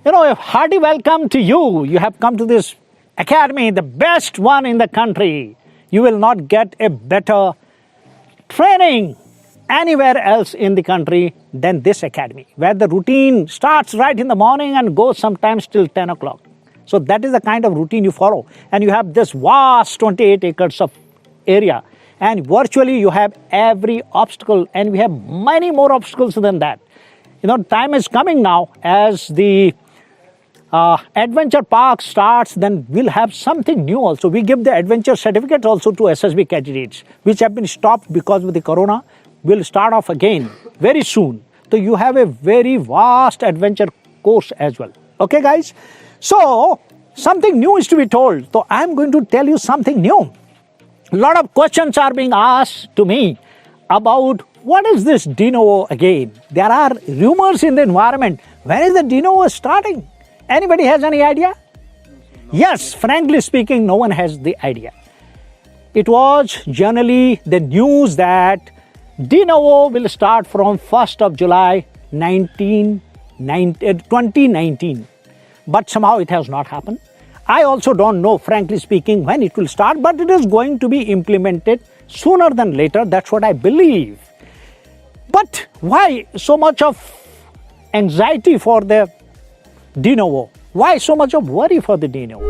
A hearty welcome to you. You have come to this academy, the best one in the country. You will not get a better training anywhere else in the country than this academy, where the routine starts right in the morning and goes sometimes till 10 o'clock. So that is the kind of routine you follow. And you have this vast 28 acres of area. And virtually you have every obstacle, and we have many more obstacles than that. Time is coming now as the adventure park starts, then we'll have something new also. We give the adventure certificate also to SSB candidates, which have been stopped because of the corona. We'll start off again very soon. So you have a very vast adventure course as well. Okay, guys? So something new is to be told. So I'm going to tell you something new. A lot of questions are being asked to me about what is this de novo again. There are rumors in the environment. When is the de novo starting? Anybody has any idea? Yes, frankly speaking, no one has the idea. It was generally the news that de novo will start from 1st of July 2019. But somehow it has not happened. I also don't know, frankly speaking, when it will start, but it is going to be implemented sooner than later. That's what I believe. But why so much of anxiety for the de novo? Why so much of worry for the de novo?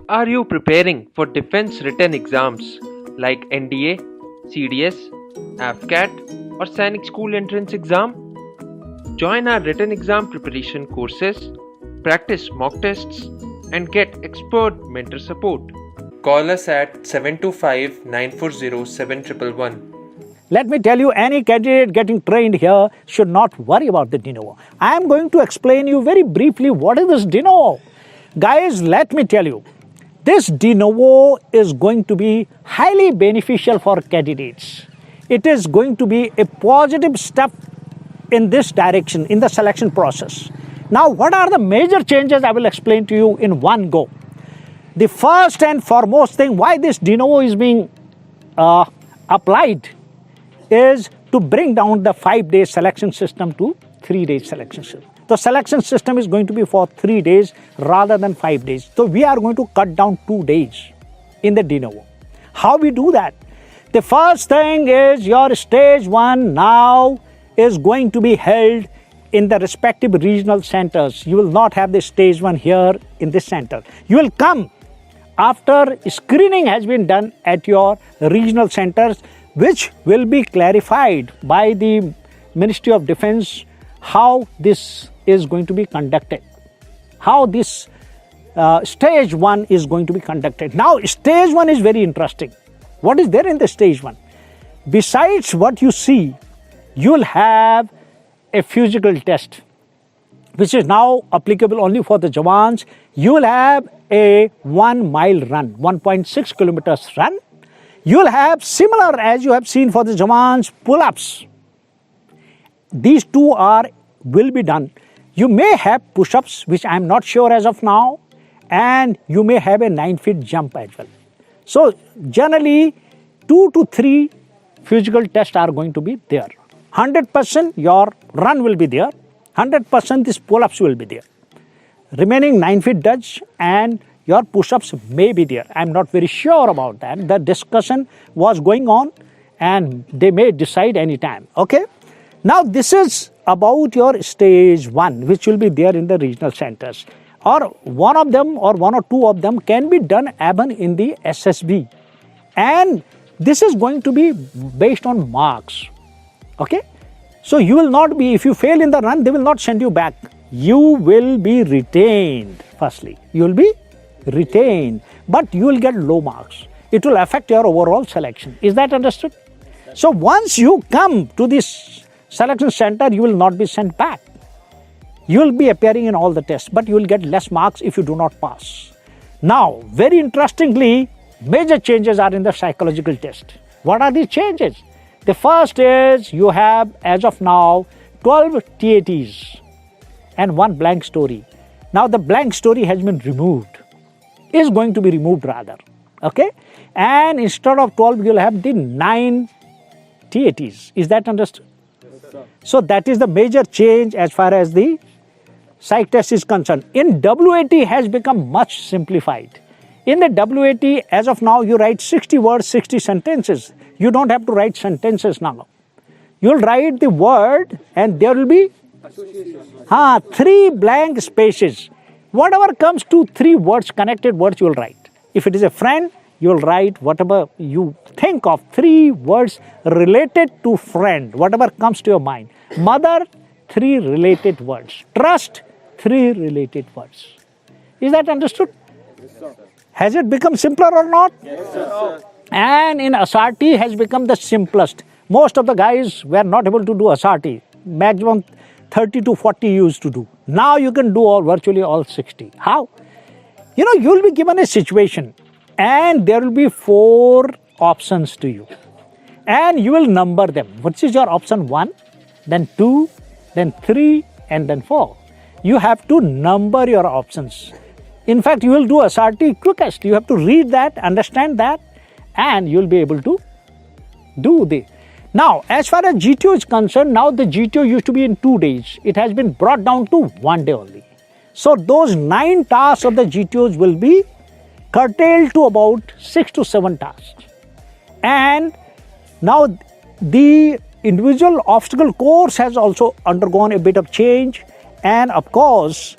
Are you preparing for defense written exams like NDA, CDS, AFCAT or Sainik School Entrance Exam? Join our written exam preparation courses, practice mock tests and get expert mentor support. Call us at 725-940-7111. Let me tell you, any candidate getting trained here should not worry about the de novo. I am going to explain you very briefly what is this de novo. Guys, let me tell you, this de novo is going to be highly beneficial for candidates. It is going to be a positive step in this direction, in the selection process. Now, what are the major changes? I will explain to you in one go. The first and foremost thing why this de novo is being applied is to bring down the 5-day selection system to 3-day selection system. The selection system is going to be for 3 days rather than 5 days. So we are going to cut down 2 days in the de novo. How we do that? The first thing is your stage 1 now is going to be held in the respective regional centers. You will not have the stage 1 here in this center. You will come after screening has been done at your regional centers, which will be clarified by the Ministry of Defense how this is going to be conducted, how this stage 1 is going to be conducted. Now, stage 1 is very interesting. What is there in the stage 1? Besides what you see, you will have a physical test, which is now applicable only for the Jawans. You will have a 1-mile run, 1.6 kilometers run. You will have similar as you have seen for the Jawans, pull-ups. These two will be done. You may have push-ups, which I am not sure as of now, and you may have a 9-feet jump as well. So generally 2 to 3 physical tests are going to be there. 100% your run will be there. 100% these pull-ups will be there. Remaining 9-feet dodge and your push-ups may be there. I am not very sure about that. The discussion was going on and they may decide anytime. Okay. Now this is about your stage 1, which will be there in the regional centers. Or one of them or 1 or 2 of them can be done even in the SSB. And this is going to be based on marks. Okay. So you will not be, if you fail in the run, they will not send you back. You will be retained. Firstly, you will be retained, but you will get low marks. It will affect your overall selection. Is that understood? So once you come to this selection center, you will not be sent back. You will be appearing in all the tests, but you will get less marks if you do not pass. Now, very interestingly, major changes are in the psychological test. What are these changes? The first is you have, as of now, 12 TATs and 1 blank story. Now the blank story has been removed, is going to be removed rather. Okay? and instead of 12 you'll have the 9 TATs. Is that understood? So that is the major change as far as the psych test is concerned. In WAT has become much simplified. In the WAT, as of now, you write 60 words, 60 sentences. You don't have to write sentences now. You'll write the word and there will be 3 blank spaces. Whatever comes to 3 words, connected words, you'll write. If it is a friend, you'll write whatever you think of, 3 words related to friend, whatever comes to your mind. Mother, 3 related words. Trust, 3 related words. Is that understood? Yes, sir. Has it become simpler or not? Yes, sir. And in SRT has become the simplest. Most of the guys were not able to do SRT. Maximum 30 to 40 used to do. Now you can do virtually all 60. How? You know, you will be given a situation and there will be 4 options to you. And you will number them. What is your option 1, then 2, then 3, and then 4. You have to number your options. In fact, you will do SRT quickest. You have to read that, understand that, and you will be able to do the. Now, as far as GTO is concerned, now the GTO used to be in 2 days. It has been brought down to 1 day only. So those 9 tasks of the GTOs will be curtailed to about 6 to 7 tasks. And now the individual obstacle course has also undergone a bit of change. And of course,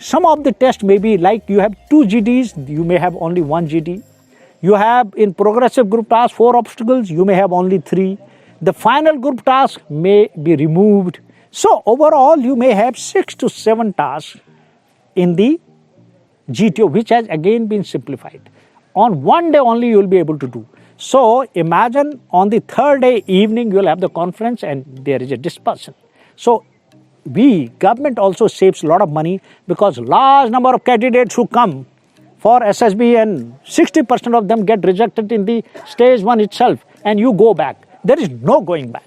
some of the tests may be like you have 2 GDs, you may have only 1 GD. You have in progressive group task 4 obstacles, you may have only 3. The final group task may be removed. So overall, you may have 6 to 7 tasks in the GTO, which has again been simplified. On 1 day only, you will be able to do. So imagine on the 3rd day evening, you will have the conference and there is a discussion. So government also saves a lot of money because large number of candidates who come for SSB and 60% of them get rejected in the stage 1 itself and you go back. There is no going back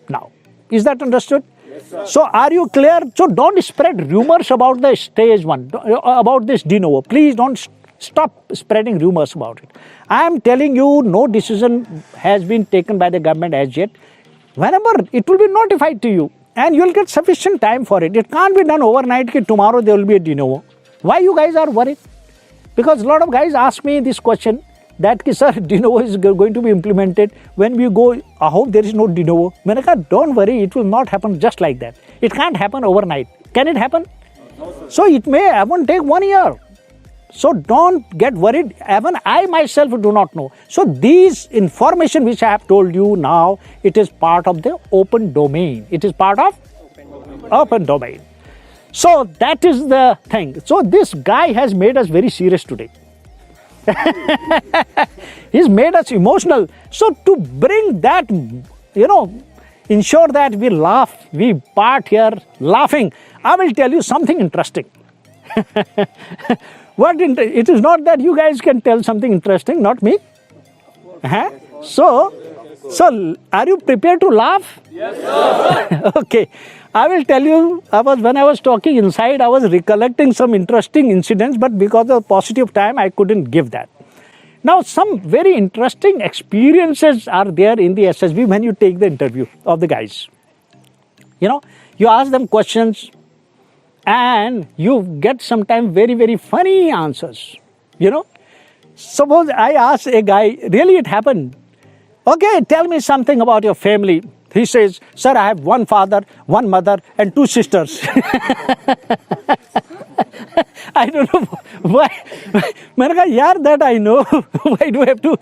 now. Is that understood? Yes, sir. So are you clear? So don't spread rumors about the stage 1, about this de novo. Please don't stop spreading rumors about it. I am telling you, no decision has been taken by the government as yet. Whenever it will be notified to you and you will get sufficient time for it. It can't be done overnight. Tomorrow there will be a de novo. Why you guys are worried? Because a lot of guys ask me this question that, sir, de novo is going to be implemented. When we go, I hope there is no de novo. Don't worry, it will not happen just like that. It can't happen overnight. Can it happen? No, sir. So it may even take 1 year. So don't get worried. Even I myself do not know. So these information which I have told you now, it is part of the open domain. It is part of open domain. So that is the thing. So this guy has made us very serious today. He's made us emotional. So to bring that, ensure that we laugh, we part here laughing, I will tell you something interesting. It is not that you guys can tell something interesting, not me. So are you prepared to laugh? Yes, sir. Okay. I will tell you, when I was talking inside, I was recollecting some interesting incidents, but because of paucity of time, I couldn't give that. Now, some very interesting experiences are there in the SSB when you take the interview of the guys. You ask them questions and you get sometimes very, very funny answers. Suppose I ask a guy, really it happened. Okay, tell me something about your family. He says, sir, I have 1 father, 1 mother, and 2 sisters. I don't know why. Yeah, that I know. Why do I have to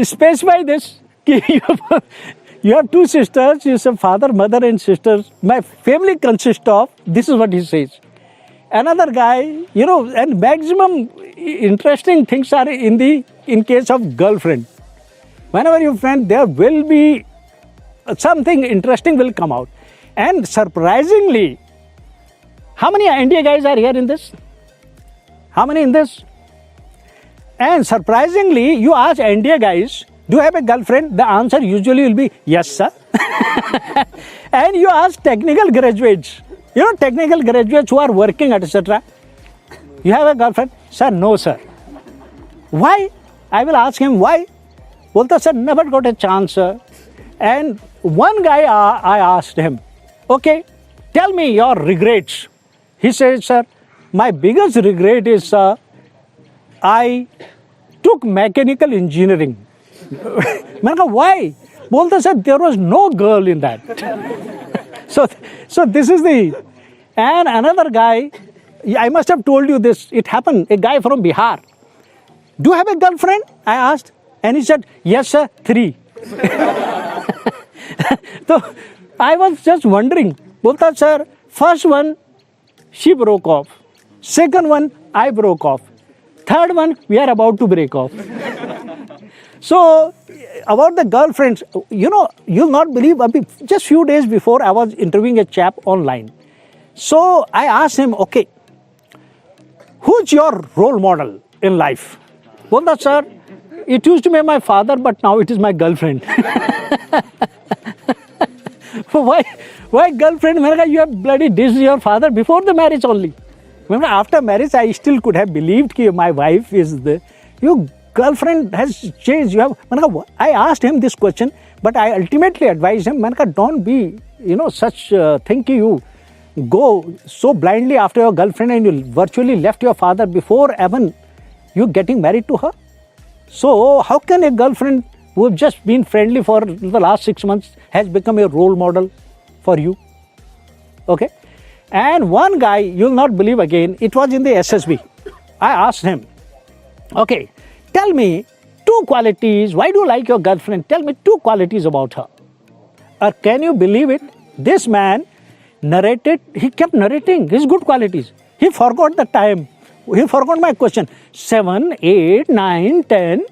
specify this? You have 2 sisters, you say father, mother, and sisters. My family consists of, this is what he says. Another guy, and maximum interesting things are in case of girlfriend. Whenever you friend, there will be something interesting will come out. And surprisingly, how many NDA guys are here in this? How many in this? And surprisingly, you ask NDA guys, do you have a girlfriend? The answer usually will be, yes, sir. And you ask technical graduates, technical graduates who are working, etc. You have a girlfriend? Sir, no, sir. Why? I will ask him why. Bolta, sir, never got a chance, sir. And one guy, I asked him, okay, tell me your regrets. He said, sir, my biggest regret is, sir, I took mechanical engineering. मैंने कहा, why? बोलता, sir, there was no girl in that. So this is the, and another guy, I must have told you this, it happened, a guy from Bihar. Do you have a girlfriend? I asked. And he said, yes, sir, 3. So I was just wondering, bolta, sir, first one, she broke off. Second one, I broke off. Third one, we are about to break off. So about the girlfriends, you know, you'll not believe, just few days before I was interviewing a chap online. So I asked him, okay, who's your role model in life? Bolta, sir, it used to be my father, but now it is my girlfriend. Why girlfriend? You have bloody dissed your father before the marriage only. After marriage, I still could have believed that my wife is your girlfriend has changed. I asked him this question, but I ultimately advised him, don't be, such thinking you go so blindly after your girlfriend and you virtually left your father before even you getting married to her. So how can a girlfriend who have just been friendly for the last 6 months has become a role model for you? Okay. And one guy, you'll not believe again, it was in the SSB. I asked him, okay, tell me 2 qualities, why do you like your girlfriend? Tell me 2 qualities about her. Can you believe it? This man he kept narrating his good qualities. He forgot the time. He forgot my question. 7, 8, 9, 10.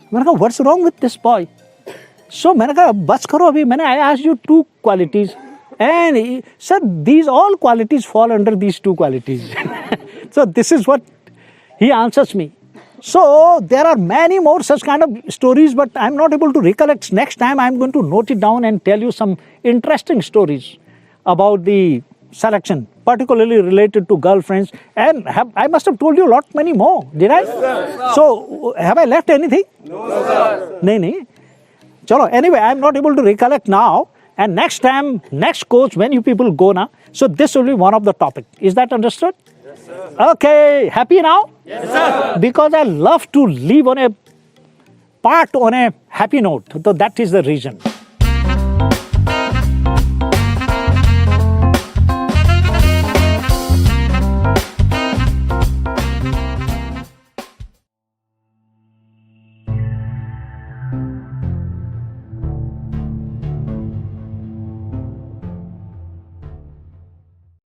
What's wrong with this boy? So, bas karo abhi. I asked you 2 qualities. And he said, these all qualities fall under these 2 qualities. So, this is what he answers me. So, there are many more such kind of stories, but I'm not able to recollect. Next time, I'm going to note it down and tell you some interesting stories about the selection, particularly related to girlfriends. And I must have told you many more. Did I? Yes, so, have I left anything? No, sir. No. Chalo, anyway, I'm not able to recollect now. And next time, next course, when you people go now, so this will be one of the topic. Is that understood? Yes, sir. Okay, happy now? Yes, sir. Because I love to leave on a happy note. So that is the reason.